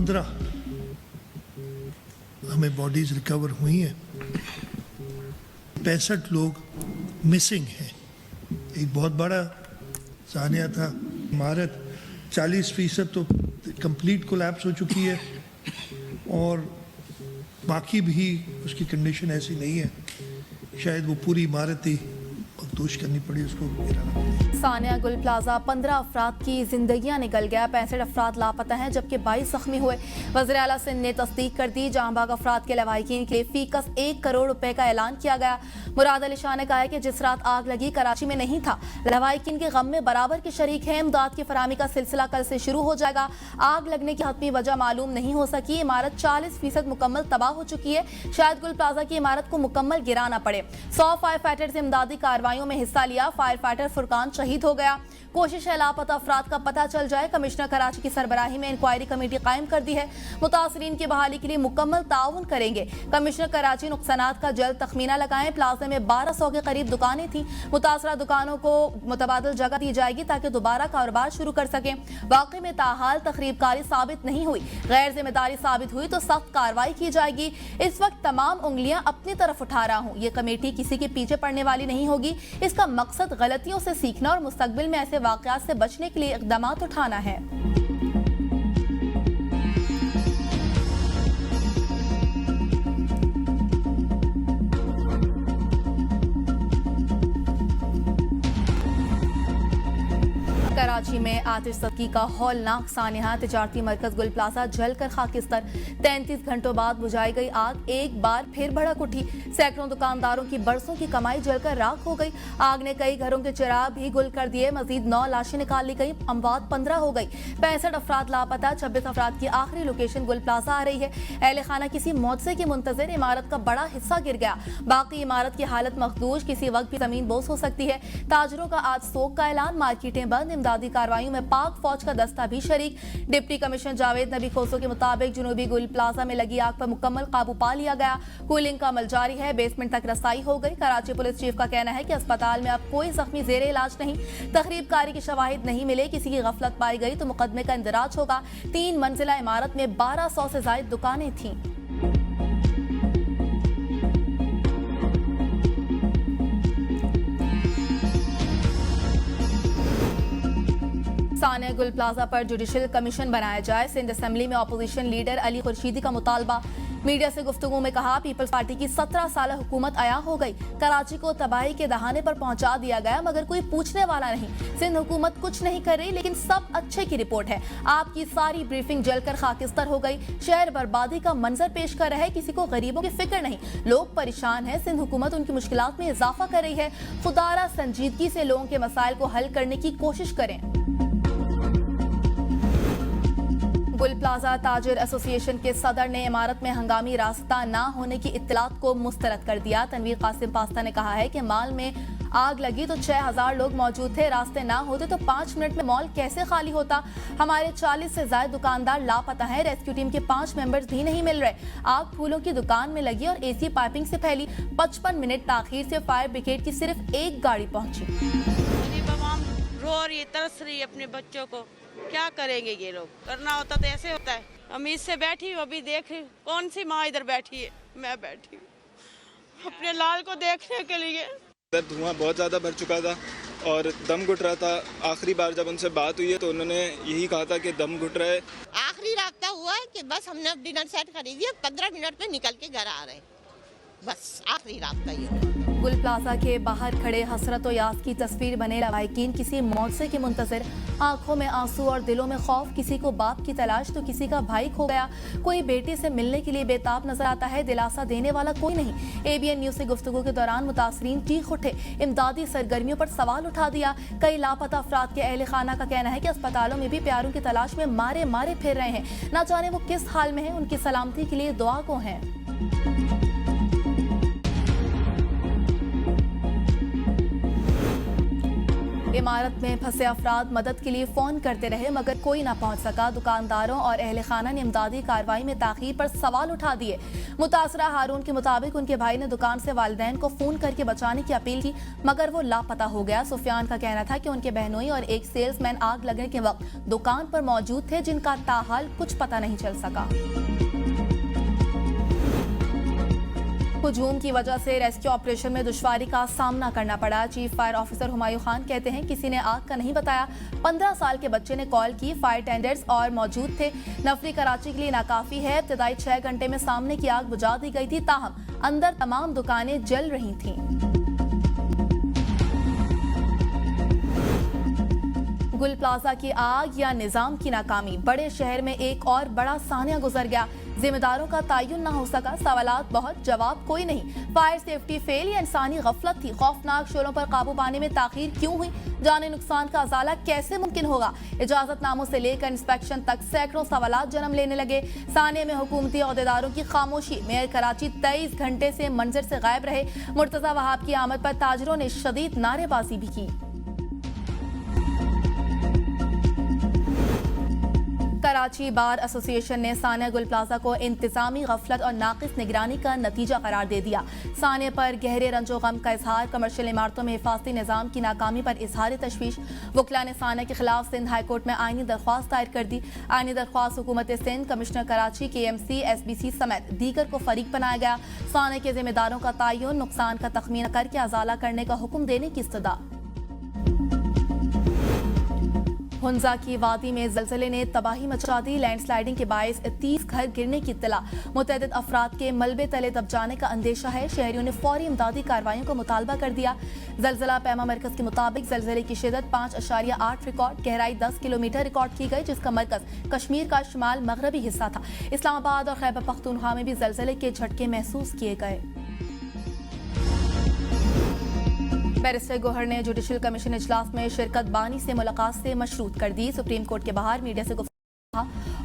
15 हमें bodies recover हुई हैं, 65 लोग मिसिंग हैं। एक बहुत बड़ा सानिया था। इमारत 40% तो कंप्लीट कोलैप्स हो चुकी है और बाकी भी उसकी कंडीशन ऐसी नहीं है, शायद वो पूरी इमारत ही मखदूश करनी पड़ी, उसको गिराना पड़ा। सानिया गुल प्लाजा 15 अफराद की जिंदगियां निकल गया, 65 अफराद लापता हैं जबकि 22 जख्मी हुए। वज़ीर आला सिंध ने तस्दीक कर दी, जहां बाग अफराद के लवाहिकीन के लिए फीकस 1 करोड़ रुपए का ऐलान किया गया। मुराद अली शाह ने कहा है कि जिस रात आग लगी कराची में नहीं था, लवाहिकीन के गम में बराबर के शरीक हैं। इमदाद की फराहमी का सिलसिला कल से शुरू हो जाएगा। आग लगने की हतमी वजह मालूम नहीं हो सकी। इमारत 40% मुकम्मल तबाह हो चुकी है। शायद गुल प्लाजा की इमारत को मुकम्मल गिराना पड़े। 100 फायर फाइटर्स इमदादी कार्रवाइयों में हिस्सा लिया। फायर फाइटर फुरकान शहीद हो गया। कोशिश है लापता अफराद का पता चल जाए। कमिश्नर कराची की सरबराही में इंक्वायरी कमेटी कायम कर दी है। मुतासरीन की बहाली के लिए मुकम्मल ताउन करेंगे। कमिश्नर कराची नुकसानात का जल्द तखमीना लगाएं। प्लाजा में 1200 के करीब दुकानें थी। मुतासरा दुकानों को मुतबादल जगह दी जाएगी ताकि दोबारा कारोबार शुरू कर सकें। वाकई में ताहाल तखरीबकारी साबित नहीं हुई, गैर जिम्मेदारी साबित हुई तो सख्त कार्रवाई की जाएगी। इस वक्त तमाम उंगलियां अपनी तरफ उठा रहा हूं। ये कमेटी किसी के पीछे पड़ने वाली नहीं होगी। इसका मकसद गलतियों से सीखना और मुस्तकबिल में ऐसे वाक़यात से बचने के लिए इक़दाम उठाना है। कराची में आतिशज़दी का हौलनाक सानिया। तिजारती मरकज गुल प्लाजा जलकर खाकिस्तर। 33 घंटों बाद बुझाई गई आग एक बार फिर भड़क उठी। सैकड़ों दुकानदारों की बरसों की कमाई जलकर राख हो गई। आग ने कई घरों के चिराग भी गुल कर दिए। मजीद 9 लाशें निकाल ली गई। अमवात 15 हो गई। 65 अफराद लापता। 26 अफराद की आखिरी लोकेशन गुल प्लाजा आ रही है। अहले खाना किसी मौजे की मुंतजर। इमारत का बड़ा हिस्सा गिर गया। बाकी इमारत की हालत मखदूश। किसी वक्त भी जमीन बोस हो सकती है। ताजरों का आज सोग का ऐलान। मार्केटें बंद। इमदादी कार्रवाइयों में पाक फौज का दस्ता भी शरीक। डिप्टी कमिश्नर जावेद नबी खोसो के मुताबिक जुनूबी गुल प्लाजा में लगी आग पर मुकम्मल काबू पा लिया गया। कूलिंग का अमल जारी है। बेसमेंट तक रसाई हो गई। कराची पुलिस चीफ का कहना है कि अस्पताल में अब कोई जख्मी जेर इलाज नहीं। तखरीबकारी की शवाहिद नहीं मिले। किसी की गफलत पाई गई तो मुकदमे का इंदराज होगा। 3 मंजिला इमारत में 1200 से ज्यादा दुकानें थीं। सानिया गुल प्लाजा पर जुडिशल कमीशन बनाया जाए। सिंध असेंबली में अपोजिशन लीडर अली खुर्शीदी का मुतालबा। मीडिया से गुफ्तगू में कहा, पीपल्स पार्टी की 17 साल हुकूमत आया हो गई। कराची को तबाही के दहाने पर पहुंचा दिया गया मगर कोई पूछने वाला नहीं। सिंध हुकूमत कुछ नहीं कर रही लेकिन सब अच्छे की रिपोर्ट है। आपकी सारी ब्रीफिंग जलकर खाकिस्तर हो गई। शहर बर्बादी का मंजर पेश कर रहे। किसी को गरीबों की फिक्र नहीं। लोग परेशान हैं। सिंध हुकूमत उनकी मुश्किलात में इजाफा कर रही है। खुदारा संजीदगी से लोगों के मसाइल को हल करने की कोशिश करें। गुल प्लाजा ताजिर एसोसिएशन के सदर ने इमारत में हंगामी रास्ता ना होने की इत्तलात को मुस्तरद कर दिया। तनवीर कासिम पास्ता ने कहा है कि मॉल में आग लगी तो 6000 लोग मौजूद थे। रास्ते ना होते तो 5 मिनट में मॉल कैसे खाली होता। हमारे 40 से ज्यादा दुकानदार लापता हैं। रेस्क्यू टीम के 5 मेंबर्स भी नहीं मिल रहे। आग फूलों की दुकान में लगी और एसी पाइपिंग से फैली। 55 मिनट ताखीर से फायर ब्रिगेड की सिर्फ एक गाड़ी पहुंची। रो रही, तरस रही अपने बच्चों को। क्या करेंगे ये लोग। करना होता तो ऐसे होता है। अमीर से बैठी हूँ, अभी देख रही कौन सी माँ इधर बैठी है। मैं बैठी हूँ अपने लाल को देखने के लिए। इधर धुआं बहुत ज़्यादा भर चुका था और दम घुट रहा था। आखिरी बार जब उनसे बात हुई है तो उन्होंने यही कहा था कि दम घुट रहा है। आखिरी रास्ता हुआ है कि बस हमने अब डिनर सेट खरीदी है, 15 मिनट में निकल के घर आ रहे हैं। बस आखिरी रास्ता ये। गुल प्लाजा के बाहर खड़े हसरत और यास की तस्वीर बने लवाहिकीन किसी मौजे के मुंतजर। आंखों में आंसू और दिलों में खौफ। किसी को बाप की तलाश तो किसी का भाई खो गया। कोई बेटी से मिलने के लिए बेताब नजर आता है। दिलासा देने वाला कोई नहीं। ABN न्यूज से गुफ्तगू के दौरान मुतासरीन चीख उठे। इमदादी सरगर्मियों पर सवाल उठा दिया। कई लापता अफराद के अहले खाना का कहना है कि अस्पतालों में भी प्यारों की तलाश में मारे मारे फिर रहे हैं। ना जाने वो किस हाल में है। उनकी सलामती के लिए दुआ को है। इमारत में फंसे अफराद मदद के लिए फोन करते रहे मगर कोई ना पहुंच सका। दुकानदारों और अहले खाना ने इमदादी कार्रवाई में ताखीर पर सवाल उठा दिए। मुतासरा हारून के मुताबिक उनके भाई ने दुकान से वालिदैन को फोन करके बचाने की अपील की मगर वो लापता हो गया। सुफियान का कहना था कि उनके बहनोई और एक सेल्समैन आग लगने के वक्त दुकान पर मौजूद थे जिनका ताहाल कुछ पता नहीं चल सका। हुजूम की वजह से रेस्क्यू ऑपरेशन में दुश्वारी का सामना करना पड़ा। Chief fire officer Humayun Khan कहते हैं किसी ने आग का नहीं बताया। 15 साल के बच्चे ने कॉल की, फायर टेंडर्स और मौजूद थे। नफरी कराची के लिए नाकाफी है। इब्तदाई 6 घंटे में सामने की आग बुझा दी गई थी, ताहम अंदर तमाम दुकानें जल रही थीं। गुल प्लाजा की आग या निजाम की नाकामी। बड़े शहर में एक और बड़ा सानिया गुजर गया। जिम्मेदारों का तयन न हो सका। सवालात बहुत, जवाब कोई नहीं। फायर सेफ्टी फेल या इंसानी गफलत थी। खौफनाक शोरों पर काबू पाने में ताखीर क्यों हुई? जाने नुकसान का अजाला कैसे मुमकिन होगा? इजाजतनामों से लेकर इंस्पेक्शन तक सैकड़ों सवालात जन्म लेने लगे। सानिया में हुकूमती अहदेदारों की खामोशी। मेयर कराची 23 घंटे से मंजर से गायब रहे। मुर्तजा वहाब की आमद पर ताजरों ने शदीद नारेबाजी भी की। कराची बार एसोसिएशन ने सानिया गुल प्लाजा को इंतजामी गफलत और नाकिस निगरानी का नतीजा करार दे दिया। सानिया पर गहरे रंजो गम का इजहार। कमर्शियल इमारतों में हिफाजती निजाम की नाकामी पर इजहार तशवीश। वकला ने सानिया के खिलाफ सिंध हाई कोर्ट में आईनी दरख्वास्त दायर कर दी। आईनी दरख्वास्त हुकूमत Sindh, commissioner Karachi, KMC, SBC समेत दीगर को फरीक बनाया गया। सानिया के जिम्मेदारों का तयन, नुकसान का तखमीना करके अजाला करने का हुक्म देने की इस्तदा। हुंजा की वादी में जलजले ने तबाही मचा दी। लैंडस्लाइडिंग के बायस 30 घर गिरने की इत्तला। मुतअद्दिद अफराद के मलबे तले दब जाने का अंदेशा है। शहरियों ने फौरी इमदादी कार्रवाइयों का मुतालबा कर दिया। जलजला पैमा मरकज के मुताबिक जलजले की शिदत 5.8 रिकॉर्ड, गहराई 10 किलोमीटर रिकॉर्ड की गई, जिसका मरकज कश्मीर का शुमाल मगरबी हिस्सा था। इस्लामाबाद और खैबर पख्तूनख्वा में भी जलजले के झटके महसूस किए गए। बैरिस्टर गोहर ने जुडिशल कमीशन इजलास में शिरकत बानी से मुलाकात से मशरूत कर दी। सुप्रीम कोर्ट के बाहर मीडिया से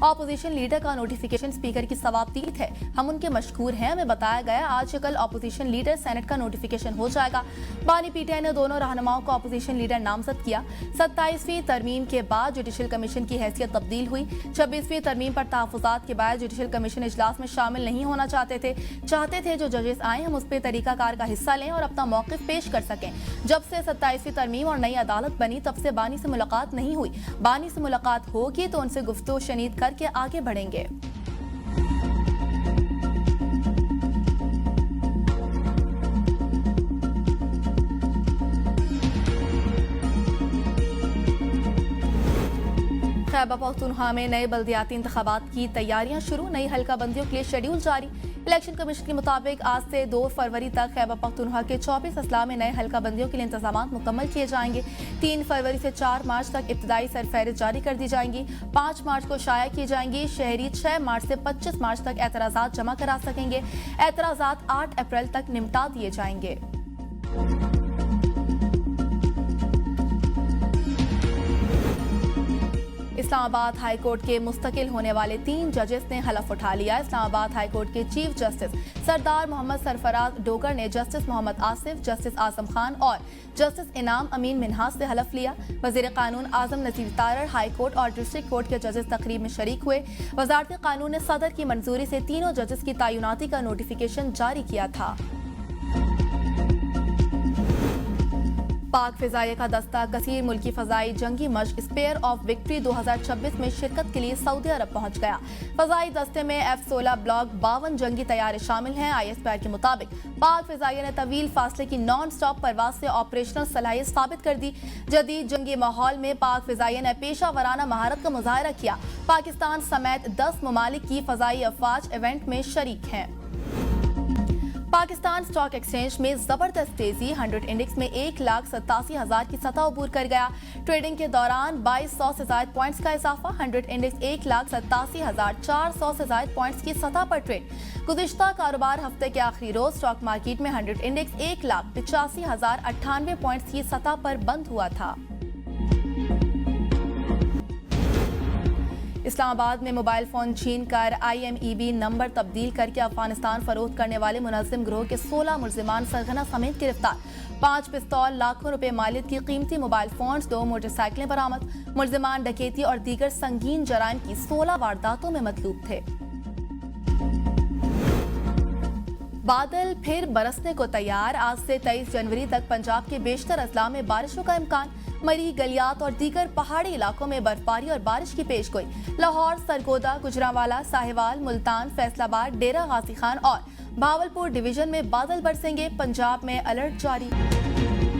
ऑपोजिशन लीडर का नोटिफिकेशन स्पीकर की सवाबदीद है। हम उनके मशकूर हैं। हमें बताया गया आज या कल ऑपोजिशन लीडर सेनेट का नोटिफिकेशन हो जाएगा। बानी PTI ने दोनों रहनुमाओं को ऑपोजिशन लीडर नामजद किया। 27वीं तरमीम के बाद जुडिशल कमीशन की हैसियत तब्दील हुई। 26वीं तरमीम पर तहफ़्फ़ुज़ात के बाद जुडिशल कमीशन इजलास में शामिल नहीं होना चाहते थे जो जजेस आए हम उस पर तरीकाकार का हिस्सा लें और अपना मौक़िफ़ पेश कर सकें। जब से 27वीं तरमीम और नई अदालत बनी तब से बानी से मुलाकात नहीं हुई। बानी से मुलाकात होगी तो उनसे गुफ्तगू शनीद करके आगे बढ़ेंगे। खैबर पख्तूनख्वा में नए बल्दियाती इंतखाबात की तैयारियां शुरू। नई हल्का बंदियों के लिए शेड्यूल जारी। इलेक्शन कमीशन के मुताबिक आज से 2 फरवरी तक खैबर पख्तूनख्वा के 24 अजला में नए हल्का बंदियों के लिए इंतजाम मुकम्मल किए जाएंगे। 3 फरवरी से 4 मार्च तक इब्तदाई सरफहरिस्त जारी कर दी जाएंगी। 5 मार्च को शाया की जाएंगी। शहरी 6 मार्च से 25 मार्च तक एतराज़ात जमा करा सकेंगे। एतराज़ात 8 अप्रैल तक निपटा दिए जाएंगे। इस्लामाबाद हाई कोर्ट के मुस्तकिल होने वाले 3 जजेस ने हलफ उठा लिया। इस्लामाबाद हाई कोर्ट के चीफ जस्टिस सरदार मोहम्मद सरफराज डोगर ने जस्टिस मोहम्मद आसिफ, जस्टिस आजम खान और जस्टिस इनाम अमीन मिन्हाज से हलफ लिया। वजीर कानून आजम नजीर तारड़ हाई कोर्ट और डिस्ट्रिक्ट कोर्ट के जजेस तकरीब में शरीक हुए। वजारत कानून ने सदर की मंजूरी से तीनों जजेस की तैनाती का नोटिफिकेशन जारी किया था। पाक फिजाइया का दस्ता कसीर मुल्की फजाई जंगी मश्क स्पेयर ऑफ विक्ट्री 2026 में शिरकत के लिए सऊदी अरब पहुंच गया। फजाई दस्ते में F-16 ब्लॉक 52 जंगी तैयारे शामिल हैं। ISPR के मुताबिक पाक फिजाइया ने तवील फासले की नॉन स्टॉप परवाज से ऑपरेशनल सलाहियत साबित कर दी। जदीद जंगी माहौल में पाक फिजाइया ने पेशा वराना महारत का मुजाहरा किया। पाकिस्तान समेत 10 ममालिक की फजाई अफवाज इवेंट में शरीक हैं। पाकिस्तान स्टॉक एक्सचेंज में जबरदस्त तेजी। 100 इंडेक्स में 1,87,000 की सतह अबूर कर गया। ट्रेडिंग के दौरान 2200 से ज्यादा पॉइंट्स का इजाफा। 100 इंडेक्स 1,87,400 से ज्यादा पॉइंट्स की सतह पर ट्रेड। गुज़िश्ता कारोबार हफ्ते के आखिरी रोज स्टॉक मार्केट में 100 इंडेक्स 1,85,098 पॉइंट्स की सतह पर बंद हुआ था। इस्लामाबाद में मोबाइल फोन छीनकर IMEI नंबर तब्दील करके अफगानिस्तान फरोख्त करने वाले मुनज़्ज़िम गिरोह के 16 मुल्ज़िमान सरगना समेत गिरफ्तार। 5 पिस्तौल, लाखों रुपए मालियत की कीमती मोबाइल फोन्स, 2 मोटरसाइकिलें बरामद। मुल्जिमान डकैती और दीगर संगीन जराइम की 16 वारदातों में मतलूब थे। बादल फिर बरसने को तैयार। आज से 23 जनवरी तक पंजाब के बेशतर अजला में बारिशों का इम्कान। मरी, गलियात और दीगर पहाड़ी इलाकों में बर्फबारी और बारिश की पेशगोई। लाहौर, सरगोदा, गुजरांवाला, साहिवाल, मुल्तान, फैसलाबाद, डेरा गाजी खान और भावलपुर डिवीजन में बादल बरसेंगे। पंजाब में अलर्ट जारी।